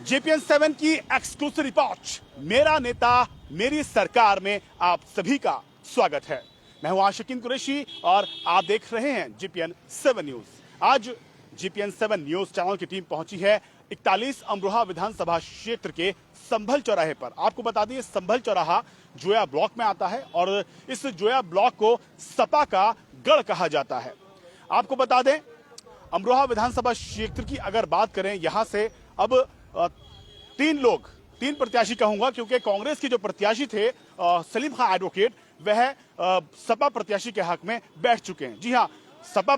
JPN 7 की exclusive report मेरा नेता मेरी सरकार में आप सभी का स्वागत है। मैं हूं आशिकीन कुरैशी और आप देख रहे हैं JPN 7 न्यूज। आज JPN 7 न्यूज चैनल की टीम पहुंची है 41 अमरोहा विधानसभा क्षेत्र के संभल चौराहे पर। आपको बता दें संभल चौराहा जोया ब्लॉक में आता है और इस जोया ब्लॉक को सपा का गढ़ कहा जाता है। आपको बता दें अमरोहा विधानसभा क्षेत्र की अगर बात करें, यहां से अब तीन प्रत्याशी कहूंगा, क्योंकि कांग्रेस के जो प्रत्याशी थे सलीम खान एडवोकेट, वह सपा प्रत्याशी के हक में बैठ चुके हैं। जी हां, सपा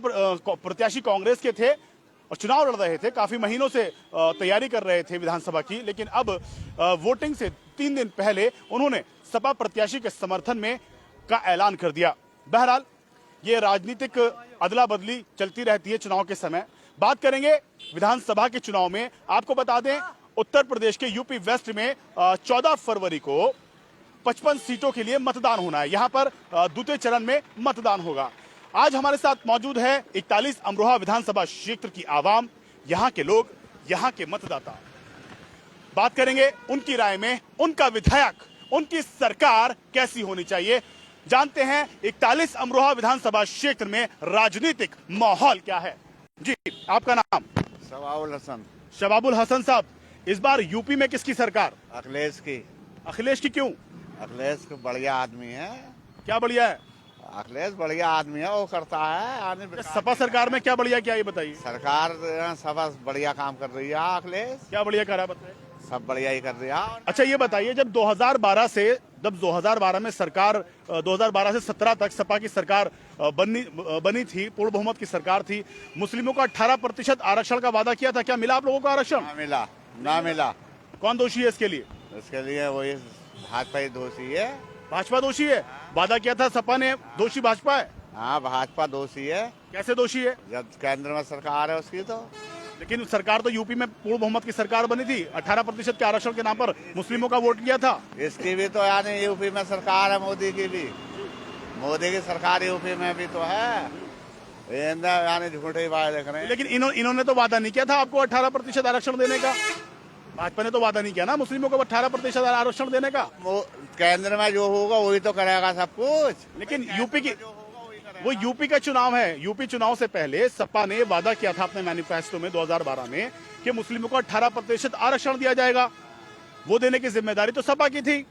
प्रत्याशी कांग्रेस के थे और चुनाव लड़ रहे थे, काफी महीनों से तैयारी कर रहे थे विधानसभा की, लेकिन अब वोटिंग से 3 दिन पहले उन्होंने सपा प्रत्याशी के समर्थन में का ऐलान कर दिया। बहरहाल ये राजनीतिक अदला बदली चलती रहती है चुनाव के समय। बात करेंगे विधानसभा के चुनाव में। आपको बता दें उत्तर प्रदेश के यूपी वेस्ट में 14 फरवरी को 55 सीटों के लिए मतदान होना है। यहां पर द्वितीय चरण में मतदान होगा। आज हमारे साथ मौजूद है 41 अमरोहा विधानसभा क्षेत्र की आवाम, यहां के लोग, यहां के मतदाता। बात करेंगे उनकी राय में, उनका विधायक, उनकी सरकार कैसी होनी चाहिए। जानते हैं 41 अमरोहा विधानसभा क्षेत्र में राजनीतिक माहौल क्या है। जी, आपका नाम? शबाबुल हसन। शबाबुल हसन साहब, इस बार यूपी में किसकी सरकार? अखिलेश की। अखिलेश की क्यों? अखिलेश बढ़िया आदमी है। क्या बढ़िया है? अखिलेश बढ़िया आदमी है, वो करता है आने। सपा सरकार में क्या बढ़िया, क्या ये बताइए। सरकार सपा बढ़िया काम कर रही है। अखिलेश क्या बढ़िया कर रहा है बताइए। सब बढ़िया ही कर रही है। अच्छा ये बताइए, जब 2012 में सरकार 2012 से 17 तक सपा की सरकार बनी थी, पूर्ण बहुमत की सरकार थी, मुस्लिमों का 18% आरक्षण का वादा किया था, क्या मिला आप लोगों को आरक्षण? ना मिला। कौन दोषी है इसके लिए? इसके लिए वही भाजपा ही दोषी है। भाजपा दोषी है? वादा किया था सपा ने, दोषी भाजपा है? हाँ, भाजपा दोषी है। कैसे दोषी है? जब केंद्र में सरकार है उसकी तो। लेकिन सरकार तो यूपी में पूर्ण बहुमत की सरकार बनी थी, 18% के आरक्षण के नाम पर मुस्लिमों का वोट किया था। इसकी भी तो यानी यूपी में सरकार है, मोदी की भी। मोदी की सरकार यूपी में भी तो है। यानी झूठे वादे देख रहे हैं। लेकिन इन्होंने तो वादा नहीं किया था आपको 18% आरक्षण देने का। भाजपा ने तो वादा नहीं किया ना मुस्लिमों को 18% आरक्षण देने का। केंद्र में जो होगा वही तो करेगा सब कुछ। लेकिन वो यूपी का चुनाव है। यूपी चुनाव से पहले सपा ने वादा किया था अपने मैनिफेस्टो में 2012 में कि मुस्लिमों को 18% आरक्षण दिया जाएगा। वो देने की जिम्मेदारी तो सपा की थी।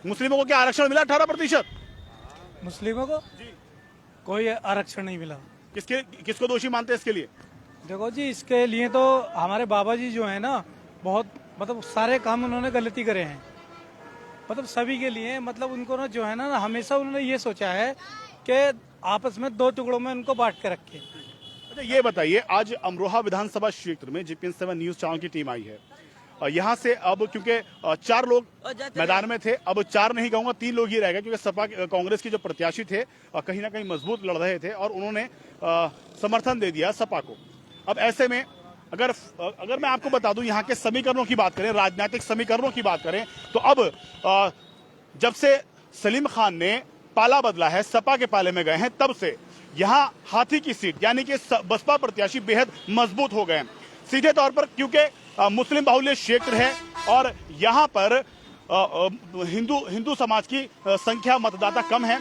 मुस्लिमों को क्या आरक्षण मिला 18%? मुस्लिमों को कोई आरक्षण नहीं मिला। किसको दोषी मानते हैं इसके लिए? देखो जी, इसके लिए तो हमारे बाबा जी जो है ना, बहुत मतलब सारे काम उन्होंने गलती करे हैं, मतलब सभी के लिए। मतलब उनको ना जो है ना, हमेशा उन्होंने ये सोचा है कि आपस में 2 टुकड़ों में उनको बांट के रखे। अच्छा ये बताइए, आज अमरोहा विधानसभा क्षेत्र में JPN 7 न्यूज चैनल की टीम आई है और यहाँ से अब क्योंकि 4 लोग मैदान में थे, अब 4 नहीं कहूंगा 3 लोग ही रह गए, क्योंकि सपा कांग्रेस के जो प्रत्याशी थे कहीं ना कहीं मजबूत लड़ रहे थे और उन्होंने समर्थन दे दिया सपा को। अब ऐसे में अगर मैं आपको बता दूं, यहाँ के समीकरणों की बात करें, राजनीतिक समीकरणों की बात करें, तो अब जब से सलीम खान ने पाला बदला है, सपा के पाले में गए हैं, तब से यहाँ हाथी की सीट यानी कि बसपा प्रत्याशी बेहद मजबूत हो गए हैं। सीधे तौर पर क्योंकि मुस्लिम बाहुल्य क्षेत्र है और यहाँ पर हिंदू समाज की संख्या मतदाता कम है।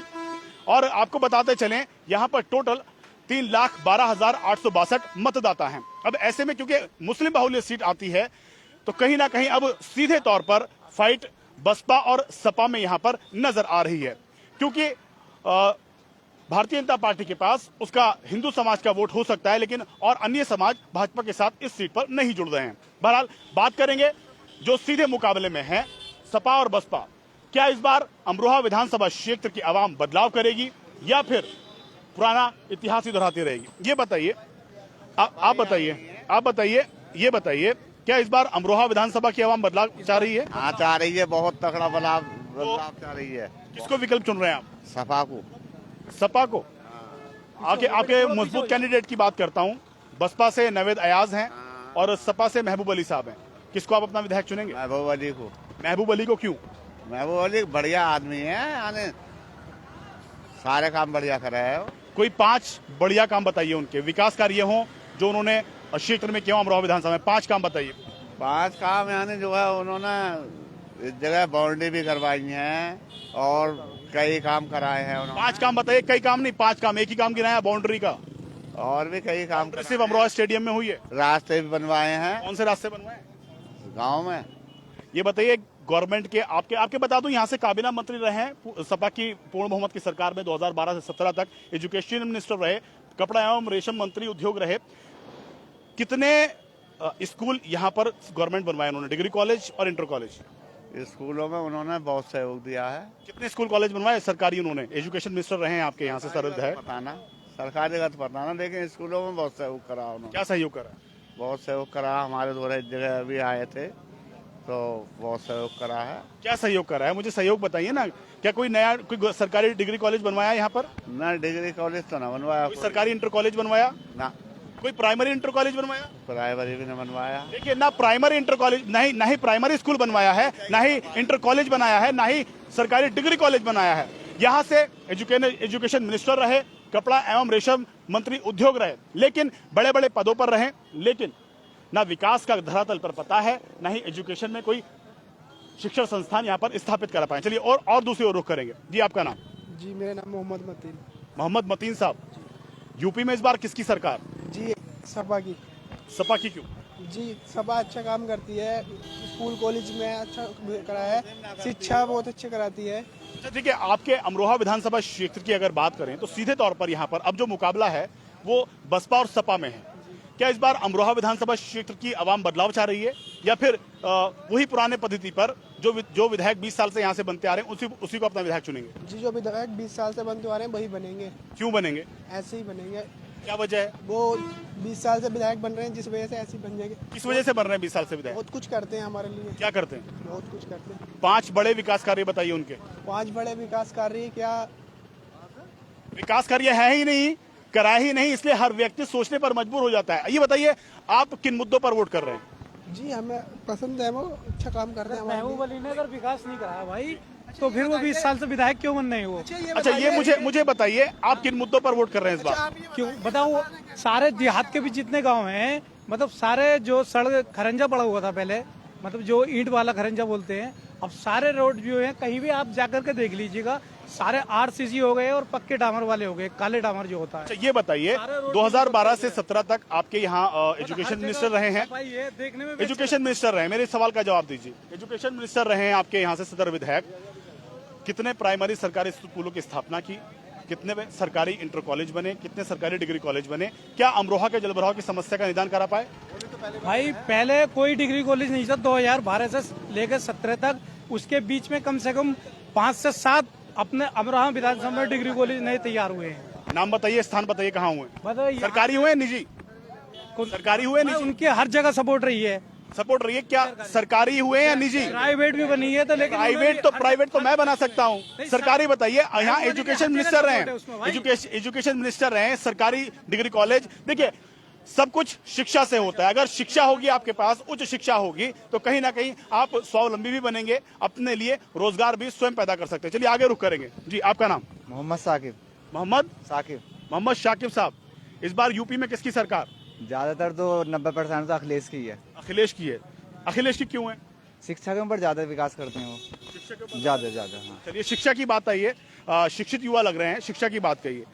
और आपको बताते चलें, यहाँ पर टोटल 3,12,862 मतदाता हैं। अब ऐसे में क्योंकि मुस्लिम बाहुल्य सीट आती है, तो कहीं ना कहीं अब सीधे तौर पर फाइट बसपा और सपा में यहाँ पर नजर आ रही है, क्योंकि भारतीय जनता पार्टी के पास उसका हिंदू समाज का वोट हो सकता है, लेकिन और अन्य समाज भाजपा के साथ इस सीट पर नहीं जुड़ रहे हैं। बहरहाल बात करेंगे जो सीधे मुकाबले में है सपा और बसपा, क्या इस बार अमरोहा विधानसभा क्षेत्र की आवाम बदलाव करेगी या फिर पुराना इतिहास ही दोहराती रहेगी? ये बताइए, आप बताइए, ये बताइए, क्या इस बार अमरोहा विधानसभा की आवाम बदलाव चाह रही है? हाँ, चाह रही है, बहुत तगड़ा बदलाव चाह रही है। किसको विकल्प चुन रहे हैं आप? सपा को। सपा को? आपके मजबूत कैंडिडेट की बात करता हूं। बसपा से नवेद अयाज हैं और सपा से महबूब अली साहब हैं। किसको आप अपना विधायक चुनेंगे? महबूब अली को। महबूब अली को क्यों? महबूब अली बढ़िया आदमी है, यानी सारे काम बढ़िया कर रहे हैं। कोई 5 बढ़िया काम बताइए उनके, विकास कार्य हों जो उन्होंने क्षेत्र में किया अमरोहा विधानसभा में, 5 काम बताइए। 5 काम यानी जो है उन्होंने इस जगह बाउंड्री भी करवाई है और कई काम कराए हैं उन्होंने। 5 काम बताइए, कई काम नहीं, 5 काम, एक ही काम गिनाया बाउंड्री का। और भी कई काम सिर्फ अमरोहा स्टेडियम में हुई है। रास्ते भी बनवाए हैं कौन से रास्ते बनवाए? गांव में। ये बताइए, गवर्नमेंट के आपके बता दूं, यहाँ से काबीना मंत्री रहे हैं सपा की पूर्ण बहुमत की सरकार में 2012 से 17 तक, एजुकेशन मिनिस्टर रहे, कपड़ा एवं रेशम मंत्री उद्योग रहे। कितने स्कूल यहाँ पर गवर्नमेंट बनवाए उन्होंने, डिग्री कॉलेज और इंटर कॉलेज? स्कूलों में उन्होंने बहुत सहयोग दिया है। कितने स्कूल कॉलेज बनवाए सरकारी? उन्होंने एजुकेशन मिनिस्टर रहे हैं आपके यहाँ से, सर है पता ना, सरकारी का तो पता ना, लेकिन स्कूलों में बहुत सहयोग करा उन्होंने। क्या सहयोग करा? बहुत सहयोग करा, हमारे द्वारा इस जगह अभी आए थे तो बहुत सहयोग करा है। क्या सहयोग करा है, मुझे सहयोग बताइए ना। क्या कोई नया कोई सरकारी डिग्री कॉलेज बनवाया यहाँ पर? ना डिग्री कॉलेज तो ना बनवाया, कोई सरकारी इंटर कॉलेज बनवाया? ना कोई प्राइमरी इंटर कॉलेज बनवाया? प्राइमरी भी नहीं बनवाया। देखिए, ना प्राइमरी इंटर कॉलेज, ना ही प्राइमरी स्कूल बनवाया है, ना ही इंटर कॉलेज बनाया है, ना ही सरकारी डिग्री कॉलेज बनाया है। यहाँ से एजुकेशन मिनिस्टर रहे, कपड़ा एवं रेशम मंत्री उद्योग रहे, लेकिन बड़े बड़े पदों पर रहे, लेकिन ना विकास का धरातल पर पता है, ना ही एजुकेशन में कोई शिक्षण संस्थान यहाँ पर स्थापित कर पाए। चलिए और दूसरी ओर रुख करेंगे। जी, आपका नाम? जी, मेरा नाम मोहम्मद मतीन। मोहम्मद मतीन साहब, यूपी में इस बार किसकी सरकार? जी, सपा की। सपा की क्यों? जी, सपा अच्छा काम करती है, स्कूल कॉलेज में अच्छा करा है, शिक्षा बहुत अच्छी कराती है। अच्छा, ठीक है, आपके अमरोहा विधानसभा क्षेत्र की अगर बात करें तो सीधे तौर पर यहाँ पर अब जो मुकाबला है वो बसपा और सपा में है। क्या इस बार अमरोहा विधानसभा क्षेत्र की आवाम बदलाव चाह रही है, या फिर वही पुराने पद्धति पर जो विधायक 20 साल से यहाँ से बनते आ रहे हैं उसी को अपना विधायक चुनेंगे? जी, जो विधायक 20 साल से बनते आ रहे हैं वही बनेंगे। क्यों बनेंगे? ऐसे ही बनेंगे। क्या वजह है? वो 20 साल से विधायक बन रहे हैं, जिस वजह से ऐसे ही बन जाएंगे। किस वजह से बन रहे हैं 20 साल से विधायक? बहुत कुछ करते हैं हमारे लिए। क्या करते हैं? बहुत कुछ करते हैं। 5 बड़े विकास कार्य बताइए उनके। 5 बड़े विकास कार्य क्या? विकास कार्य है ही नहीं, करा ही नहीं, इसलिए हर व्यक्ति सोचने पर मजबूर हो जाता है। ये बताइए, आप किन मुद्दों पर वोट कर रहे हैं? जी, हमें पसंद है, वो अच्छा काम करते हैं हमारे लिए। महबूब अली ने अगर विकास नहीं कराया भाई, तो फिर वो 20 साल से विधायक क्यों बन रहे हैं वो? अच्छा, ये मुझे बताइए, आप किन मुद्दों पर वोट कर रहे हैं इस बार? क्यों बताओ, सारे देहात के भी जितने गांव हैं, मतलब सारे जो सड़क खरंजा पड़ा हुआ था पहले, मतलब जो ईंट वाला खरंजा बोलते हैं, अब सारे रोड जो है कहीं भी आप जाकर के देख लीजिएगा, सारे आरसीसी हो गए और पक्के डामर वाले हो गए, काले डामर जो होता है। अच्छा, ये बताइए, 2012 से 17 तक आपके यहाँ एजुकेशन मिनिस्टर रहे हैं, देखने में एजुकेशन मिनिस्टर रहे, मेरे सवाल का जवाब दीजिए। एजुकेशन मिनिस्टर रहे हैं आपके यहाँ से सदर विधायक, कितने प्राइमरी सरकारी स्कूलों की स्थापना की, कितने सरकारी इंटर कॉलेज बने, कितने सरकारी डिग्री कॉलेज बने? क्या अमरोहा के जलभराव की समस्या का निदान करा पाए? भाई, पहले कोई डिग्री कॉलेज नहीं था 2012 से लेकर 17 तक, उसके बीच में कम से कम 5 से 7 अपने अमरोहा विधानसभा में डिग्री कॉलेज नए तैयार हुए हैं। नाम बताइए, स्थान बताइए, कहाँ हुए? बताइए, सरकारी हुए, निजी? सरकारी हुए, निजी? उनके हर जगह सपोर्ट रही है। सपोर्ट रही है? क्या सरकारी हुए या निजी? प्राइवेट भी बनी है, तो लेकिन प्राइवेट तो मैं बना सकता हूँ, सरकारी बताइए। यहाँ एजुकेशन मिनिस्टर रहे हैं, एजुकेशन मिनिस्टर रहे हैं, सरकारी डिग्री कॉलेज। देखिए, सब कुछ शिक्षा से होता है। अगर शिक्षा होगी आपके पास, उच्च शिक्षा होगी, तो कहीं ना कहीं आप स्वावलंबी भी बनेंगे, अपने लिए रोजगार भी स्वयं पैदा कर सकते हैं। चलिए आगे रुख करेंगे। जी, आपका नाम? मोहम्मद साकिब। मोहम्मद साकिब। मोहम्मद शाकिब साहब, इस बार यूपी में किसकी सरकार? ज्यादातर तो 90% तो अखिलेश की है। अखिलेश की है। अखिलेश की क्यों है? शिक्षा के ऊपर ज्यादा विकास करते हैं वो, ज्यादा। हाँ, चलिए, शिक्षा की बात आई है, शिक्षित युवा लग रहे हैं, शिक्षा की बात कहिए।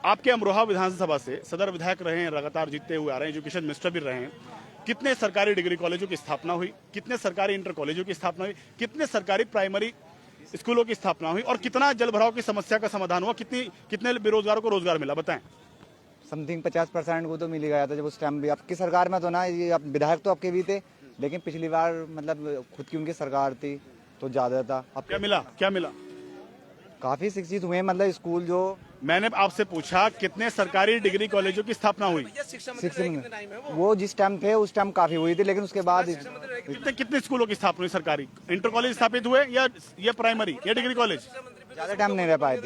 आपके अमरोहा विधानसभा से सदर विधायक रहे हैं, लगातार जीतते हुए आ रहे हैं, एजुकेशन मिनिस्टर भी रहे हैं। कितने सरकारी डिग्री कॉलेजों की स्थापना हुई, कितने सरकारी इंटर कॉलेजों की स्थापना हुई, कितने सरकारी प्राइमरी स्कूलों की स्थापना हुई, और कितना जल भराव की समस्या का समाधान हुआ, कितने बेरोजगारों को रोजगार मिला, बताएं। समथिंग 50% को तो मिल ही गया था जब उस टाइम भी। आपकी सरकार में तो ना, ये विधायक तो आपके भी थे, लेकिन पिछली बार मतलब खुद की उनकी सरकार थी तो ज्यादा था। अब क्या मिला? काफी शिक्षित हुए, मतलब स्कूल जो मैंने आपसे पूछा कितने सरकारी डिग्री कॉलेजों की स्थापना हुई? शिक्षण में वो जिस टाइम थे उस टाइम काफी हुई थी, लेकिन उसके बाद कितने स्कूलों की स्थापना हुई सरकारी? इंटर कॉलेज स्थापित हुए या प्राइमरी या डिग्री कॉलेज? ज्यादा टाइम नहीं रह पाए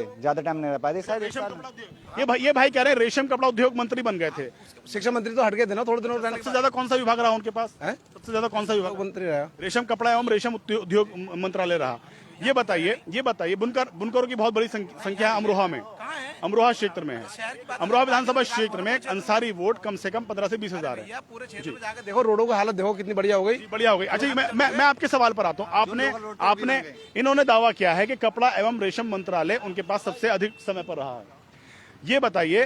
थे, शायद एक साल। ये भाई कह रहे हैं रेशम कपड़ा उद्योग मंत्री बन गए थे। शिक्षा मंत्री तो हट गए थे ना थोड़े दिनों में। सबसे ज्यादा कौन सा विभाग रहा उनके पास? सबसे ज्यादा कौन सा विभाग मंत्री रहा? रेशम कपड़ा एवं रेशम उद्योग मंत्रालय रहा। ये बताइए, बुनकरों की बहुत बड़ी संख्या है अमरोहा में। अमरोहा क्षेत्र में है। अमरोहा विधानसभा क्षेत्र में अंसारी वोट कम से कम 15 से 20 हजार है। पूरे क्षेत्र में जाकर देखो, रोडों की हालत देखो कितनी बढ़िया हो गई। बढ़िया हो गई। अच्छा जी, मैं आपके सवाल पर आता हूँ। आपने इन्होंने दावा किया है कि कपड़ा एवं रेशम मंत्रालय उनके पास सबसे अधिक समय पर रहा है। ये बताइए,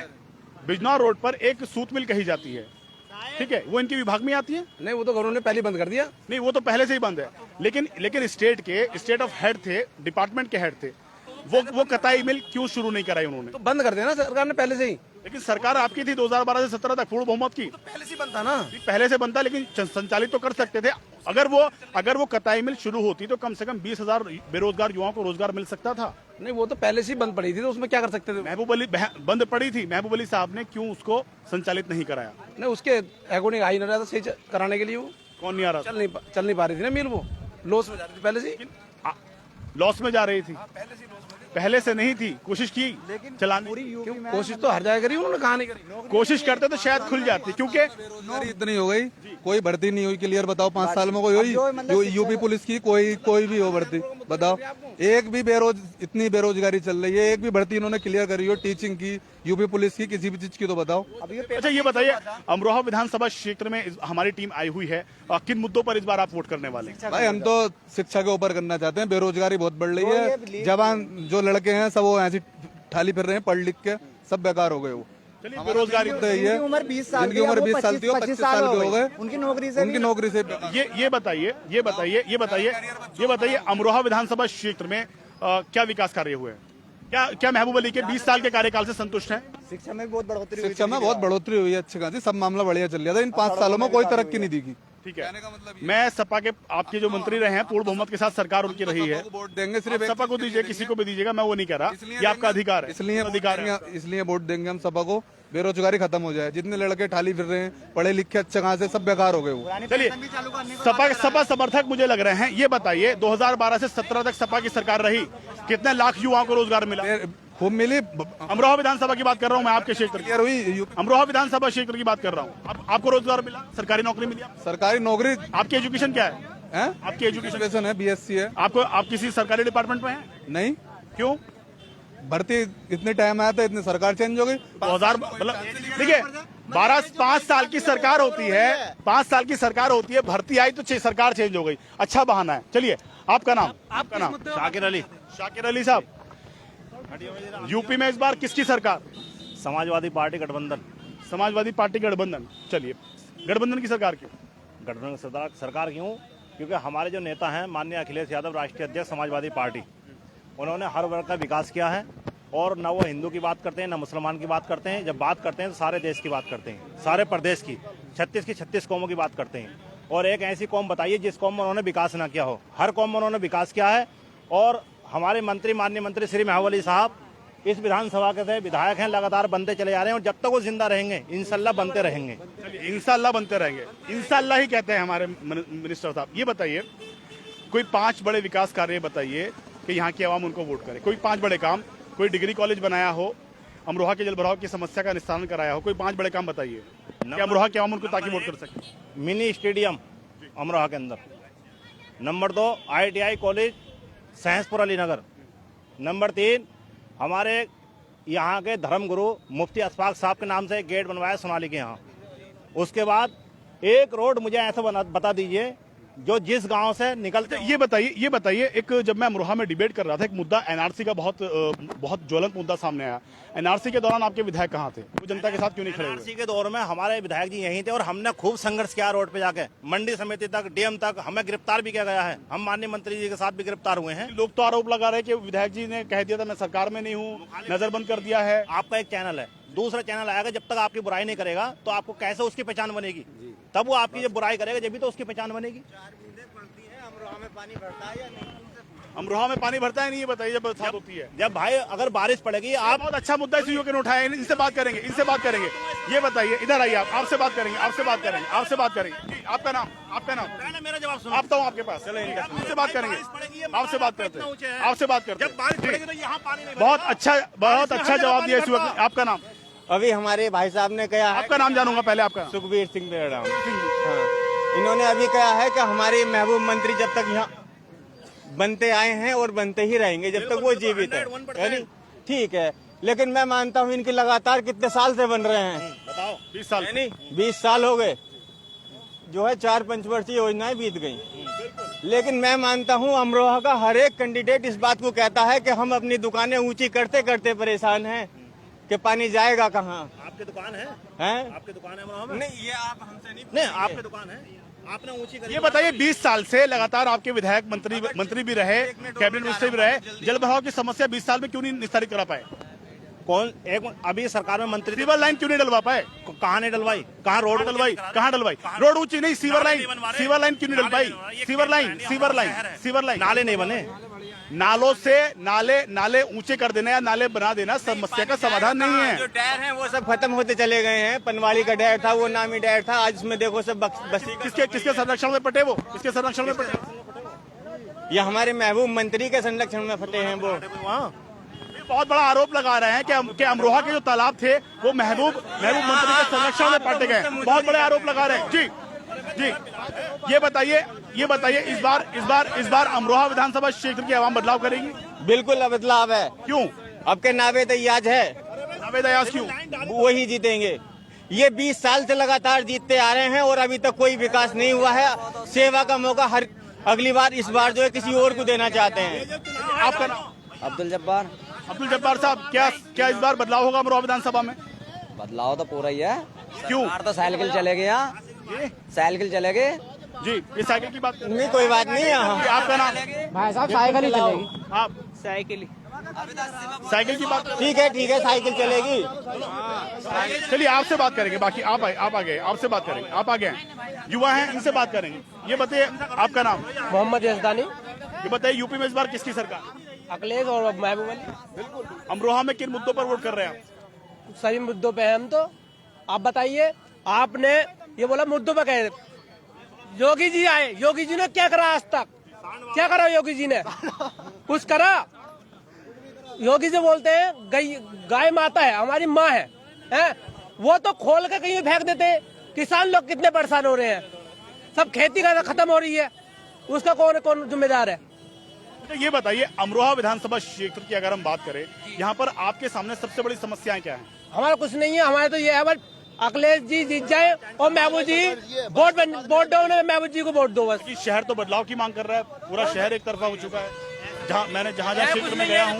बिजनौर रोड पर एक सूत मिल कही जाती है, ठीक है, वो इनके विभाग में आती है? नहीं, वो तो गवर्नमेंट ने पहले ही बंद कर दिया। नहीं, वो तो पहले से ही बंद है। लेकिन स्टेट ऑफ हेड थे, डिपार्टमेंट के हेड थे, वो कताई मिल क्यों शुरू नहीं कराई उन्होंने? तो बंद कर दिया ना सरकार ने पहले से ही। लेकिन सरकार आपकी थी 2012 से 17 तक पूर्ण बहुमत की। तो पहले से ही बनता ना। पहले से बनता, लेकिन संचालित तो कर सकते थे। अगर वो कताई मिल शुरू होती तो कम से कम 20,000 बेरोजगार युवाओं को रोजगार मिल सकता था। नहीं, वो तो पहले से ही बंद पड़ी थी, तो उसमें क्या कर सकते थे? महबूब अली बंद पड़ी थी, महबूब अली साहब ने क्यों उसको संचालित नहीं कराया? नहीं, उसके अकॉर्डिंग आ ही नहीं रहा था सही कराने के लिए। वो कौन नहीं आ रहा? चल नहीं पा रही थी ना मिल, वो लॉस में जा रही थी पहले से ही। लॉस में जा रही थी, पहले से नहीं थी, कोशिश की चलाने क्यों? कोशिश तो हर जगह करी उन्होंने, कहा नहीं करी। कोशिश करते तो शायद खुल जाती, क्योंकि बेरोजगारी इतनी हो गई, कोई भर्ती नहीं हुई। क्लियर बताओ, 5 साल में कोई हुई? यूपी पुलिस की कोई भी हो भर्ती बताओ? एक भी इतनी बेरोजगारी चल रही है, एक भी भर्ती इन्होंने क्लियर करी हो? टीचिंग की, यूपी पुलिस की, किसी भी चीज की तो बताओ। अच्छा ये बताइए, अमरोहा विधानसभा क्षेत्र में हमारी टीम आई हुई है, किन मुद्दों पर इस बार आप वोट करने वाले हैं? भाई हम तो शिक्षा के ऊपर करना चाहते हैं। बेरोजगारी बहुत बढ़ रही है, जवान जो लड़के हैं सब वो ऐसी ठाली फिर रहे हैं, पढ़ लिख के सब बेकार हो गए। वो चलिए, बेरोजगारी तो यही है। जिनकी उम्र 20 साल जिनकी उम्र 20 साल थी, 25 साल के हो गए, उनकी नौकरी से ये बताइए अमरोहा विधानसभा क्षेत्र में क्या विकास कार्य हुए हैं? क्या महबूब अली के 20 साल के कार्यकाल से संतुष्ट हैं? शिक्षा में बहुत बढ़ोतरी हुई है, अच्छी खासी, सब मामला बढ़िया चल रहा था। इन 5 सालों में कोई तरक्की नहीं दिखी। ठीक है, मैं सपा के आपके जो मंत्री रहे हैं, पूर्ण बहुमत के साथ सरकार उनकी रही है, वोट देंगे सिर्फ सपा को दीजिए, किसी को भी दीजिएगा, मैं वो नहीं कह रहा, ये आपका अधिकार है। इसलिए वोट देंगे हम सपा को, बेरोजगारी खत्म हो जाए। जितने लड़के ठाली फिर रहे हैं, पढ़े लिखे अच्छे खासे, सब बेकार हो गए वो। चलिए, सपा समर्थक मुझे लग रहे हैं। ये बताइए, 2012 से 17 तक सपा की सरकार रही, कितने लाख युवाओं को रोजगार मिला? खूब मिली। अमरोहा विधानसभा की बात कर रहा हूँ मैं, आपके क्षेत्र की हुई, अमरोहा विधानसभा क्षेत्र की बात कर रहा हूँ। आपको रोजगार मिला, सरकारी नौकरी मिली? सरकारी नौकरी। आपकी एजुकेशन क्या है? आपकी एजुकेशन है, BSc है। आप किसी सरकारी डिपार्टमेंट में हैं? नहीं। क्यों? भर्ती इतने टाइम आया था, इतनी सरकार चेंज हो गई। 2000 मतलब देखिए, 5 साल की सरकार होती है, 5 साल की सरकार होती है, भर्ती आई तो सरकार चेंज हो गई, अच्छा बहाना है। चलिए, आपका नाम? शाकिर अली। शाकिर अली साहब, यूपी में इस बार किसकी सरकार? समाजवादी पार्टी गठबंधन। समाजवादी पार्टी गठबंधन। चलिए, गठबंधन की सरकार क्यों? गठबंधन की सरकार क्यों? क्योंकि हमारे जो नेता हैं माननीय अखिलेश यादव, राष्ट्रीय अध्यक्ष समाजवादी पार्टी, उन्होंने हर वर्ग का विकास किया है, और न वो हिंदू की बात करते हैं, न मुसलमान की बात करते हैं। जब बात करते हैं तो सारे देश की बात करते हैं, सारे प्रदेश की, 36 कौमों की बात करते हैं। और एक ऐसी कौम बताइए जिस कौम में उन्होंने विकास ना किया हो। हर कौम में उन्होंने विकास किया है। और हमारे माननीय मंत्री श्री महबूब अली साहब इस विधानसभा के विधायक हैं, लगातार बनते चले जा रहे हैं, और जब तक वो जिंदा रहेंगे इंशाल्लाह बनते रहेंगे। इंशाल्लाह बनते रहेंगे, इंशाल्लाह ही कहते हैं हमारे मिनिस्टर साहब। ये बताइए, कोई 5 बड़े विकास कार्य बताइए कि यहाँ की आवाम उनको वोट करे। कोई 5 बड़े काम, कोई डिग्री कॉलेज बनाया हो, अमरोहा के जलभराव की समस्या का निस्तारण कराया हो, कोई 5 बड़े काम बताइए कि अमरोहा की आवाम उनको ताकि वोट कर सके। मिनी स्टेडियम अमरोहा के अंदर। Number 2 ITI college Sahaspur Alinagar. Number 3 हमारे यहाँ के धर्मगुरु मुफ्ती अशफाक साहब के नाम से एक गेट बनवाया सोनाली के यहाँ। उसके बाद एक रोड मुझे ऐसा बता दीजिए जो जिस गांव से निकलते। ये बताइए एक जब मैं अमरोहा में डिबेट कर रहा था, एक मुद्दा NRC का बहुत ज्वलंत मुद्दा सामने आया। NRC के दौरान आपके विधायक कहाँ थे? वो जनता के साथ क्यों नहीं खड़े हुए? NRC के दौर में हमारे विधायक जी यहीं थे, और हमने खूब संघर्ष किया रोड पे जाके, मंडी समिति तक, DM तक। हमें गिरफ्तार भी किया गया है, हम माननीय मंत्री जी के साथ भी गिरफ्तार हुए हैं। लोग तो आरोप लगा रहे हैं कि विधायक जी ने कह दिया था मैं सरकार में नहीं हूँ, नजरबंद कर दिया है। आपका एक चैनल है, दूसरा चैनल आएगा, जब तक आपकी बुराई नहीं करेगा तो आपको कैसे उसकी पहचान बनेगी? तब वो आपकी जब बुराई करेगा जब भी तो उसकी पहचान बनेगी। अमरोहा में पानी भरता है या नहीं? अमरोहा में पानी भरता है नहीं, ये बताइए। जब बरसात होती है, जब भाई अगर बारिश पड़ेगी, आप बहुत अच्छा मुद्दा इस युवक ने उठाया, इनसे बात करेंगे, इनसे बात करेंगे। ये बताइए, इधर आइए आप, आपसे बात करेंगे। आपका नाम? मेरा जवाब सुनो। आप तो आपके पास चले, आपसे बात करेंगे, आपसे बात करते हैं। जब बारिश पड़ेगी तो यहाँ पानी नहीं। बहुत अच्छा जवाब दिया इस युवक ने। आपका नाम? अभी हमारे भाई साहब ने कहा है। आपका नाम जानूंगा पहले? आपका? सुखबीर सिंह मेरा नाम। इन्होंने अभी कहा है कि हमारे महबूब मंत्री जब तक यहाँ बनते आए हैं और बनते ही रहेंगे जब तक वो जीवित है। यानी ठीक है, लेकिन मैं मानता हूँ इनके लगातार कितने साल से बन रहे हैं। बताओ 20 साल नहीं 20 साल हो गए, जो है 4 पंचवर्षीय योजनाएं बीत गई। लेकिन मैं मानता हूँ अमरोहा का हर एक कैंडिडेट इस बात को कहता है कि हम अपनी दुकानें ऊंची करते करते परेशान हैं कि पानी जाएगा कहाँ। आपकी दुकान है? आपकी दुकान है अमरोहा में? नहीं, ये आप हमसे नहीं, आपकी दुकान है, आपने ऊंची करी। ये बताइए 20 साल से लगातार आपके विधायक मंत्री भी रहे, कैबिनेट मिनिस्टर भी रहे, जल भराव की समस्या 20 साल में क्यों नहीं निस्तारित करा पाए? कौन एक अभी सरकार में मंत्री सीवर लाइन क्यों नहीं डलवा पाए? कहाँ नहीं डलवाई? कहाँ रोड डलवाई? कहाँ डलवाई? रोड ऊंची नहीं, सीवर लाइन क्यों नहीं डल पाई? सीवर लाइन नाले नहीं बने। नालों से नाले ऊंचे कर देना या नाले बना देना समस्या का समाधान नहीं है। जो डैर हैं वो सब खत्म होते चले गए हैं। पनवाली का डैर था, वो नामी डैर था, आज इसमें देखो सब बस्ती। किसके संरक्षण में पटे वो? किसके संरक्षण में पटे? ये हमारे महबूब मंत्री के संरक्षण में फटे हैं वो। वहाँ बहुत बड़ा आरोप लगा रहे हैं कि अमरोहा के जो तालाब थे वो महबूब मंत्री के संरक्षण में पाटे गए। बहुत बड़े आरोप लगा रहे हैं। जी ये बताइए इस बार अमरोहा विधानसभा क्षेत्र की आवाम बदलाव करेगी? बिल्कुल बदलाव है। क्यों? अब के नावेद अयाज है, नावेद अयाज क्यों? वही जीतेंगे। ये 20 साल से लगातार जीतते आ रहे हैं और अभी तक कोई विकास नहीं हुआ है। सेवा का मौका हर अगली बार इस बार जो है किसी और को देना चाहते हैं। आपका नाम? अब्दुल जब्बार। अब्दुल जब्बार साहब, क्या इस बार बदलाव होगा अमरोहा विधानसभा में? बदलाव तो पूरा ही है। क्यों? तो साइकिल चले गए, यहाँ साइकिल चले गए जी। ये साइकिल की बात नहीं, कोई बात नहीं है। आपका नाम? भाई साहब साइकिल ही चलेगी। आप साइकिल की बात? ठीक है, साइकिल चलेगी। चलिए आपसे बात करेंगे, बाकी आप आ गए, आपसे बात करेंगे। आप आ गए हैं, युवा हैं, इनसे बात करेंगे। ये बताइए आपका नाम? मोहम्मद यजदानी। ये बताइए यूपी में इस बार किसकी सरकार? अखिलेश और महबूब अली। बिल्कुल। अमरोहा में किन मुद्दों पर वोट कर रहे हैं आप? सही मुद्दों पे हम तो। आप बताइए, आपने ये बोला मुद्दों पे कहे। योगी जी आए, योगी जी ने क्या करा आज तक? क्या करा योगी जी ने? कुछ करा? योगी जी बोलते हैं गाय माता है, हमारी माँ है, हैं? वो तो खोल के कहीं फेंक देते। किसान लोग कितने परेशान हो रहे हैं, सब खेती का खत्म हो रही है, उसका कौन जिम्मेदार है? ये बताइए अमरोहा विधानसभा क्षेत्र की अगर हम बात करें, यहाँ पर आपके सामने सबसे बड़ी समस्याएं क्या हैं? हमारा कुछ नहीं है, हमारे तो ये है बस अखिलेश जी जीत जाए और महबूब जी वोट दो, महबूब जी को वोट दो बस। शहर तो बदलाव की मांग कर रहा है, पूरा शहर एक तरफा हो चुका है। मैंने जहाँ क्षेत्र में गया हूँ,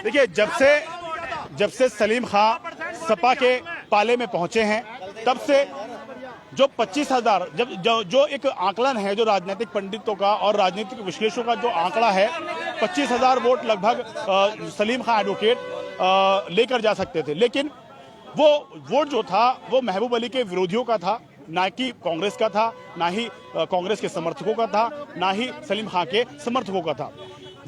देखिए जब से सलीम खां सपा के पाले में पहुंचे हैं, तब से जो 25,000 जो एक आकलन है जो राजनीतिक पंडितों का और राजनीतिक विश्लेषकों का जो आंकड़ा है, 25,000 वोट लगभग सलीम खां एडवोकेट लेकर जा सकते थे। लेकिन वो वोट जो था वो महबूब अली के विरोधियों का था, ना कि कांग्रेस का था, ना ही कांग्रेस के समर्थकों का था, ना ही सलीम खां के समर्थकों का था।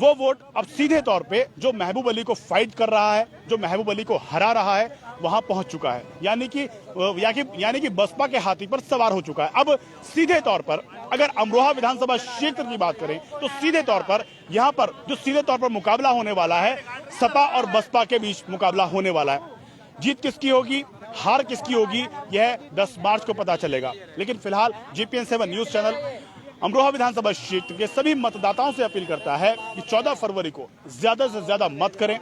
वो वोट अब सीधे तौर पे जो महबूब अली को फाइट कर रहा है, जो महबूब अली को हरा रहा है, वहां पहुंच चुका है। यानी कि बसपा के हाथी पर सवार हो चुका है। अब सीधे तौर पर अगर अमरोहा विधानसभा क्षेत्र की बात करें तो सीधे तौर पर यहाँ पर जो सीधे तौर पर मुकाबला होने वाला है, सपा और बसपा के बीच मुकाबला होने वाला है। जीत किसकी होगी, हार किसकी होगी, यह 10 मार्च को पता चलेगा। लेकिन फिलहाल GPN 7 न्यूज चैनल अमरोहा विधानसभा क्षेत्र के सभी मतदाताओं से अपील करता है कि 14 फरवरी को ज्यादा से ज्यादा मत करें।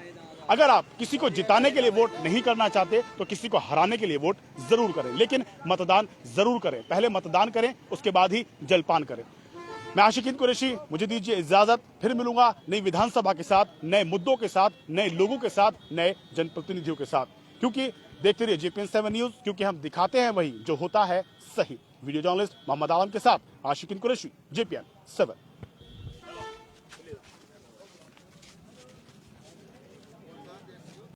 अगर आप किसी को जिताने के लिए वोट नहीं करना चाहते तो किसी को हराने के लिए वोट जरूर करें, लेकिन मतदान जरूर करें। पहले मतदान करें, उसके बाद ही जलपान करें। मैं आशिकीन कुरैशी, मुझे दीजिए इजाजत। फिर मिलूंगा नई विधानसभा के साथ, नए मुद्दों के साथ, नए लोगों के साथ, नए जनप्रतिनिधियों के साथ। क्योंकि देखते रहिए GPN 7 न्यूज, क्योंकि हम दिखाते हैं वही जो होता है सही। वीडियो जर्नलिस्ट मोहम्मद आलम के साथ आशिकीन कुरैशी, GPN 7।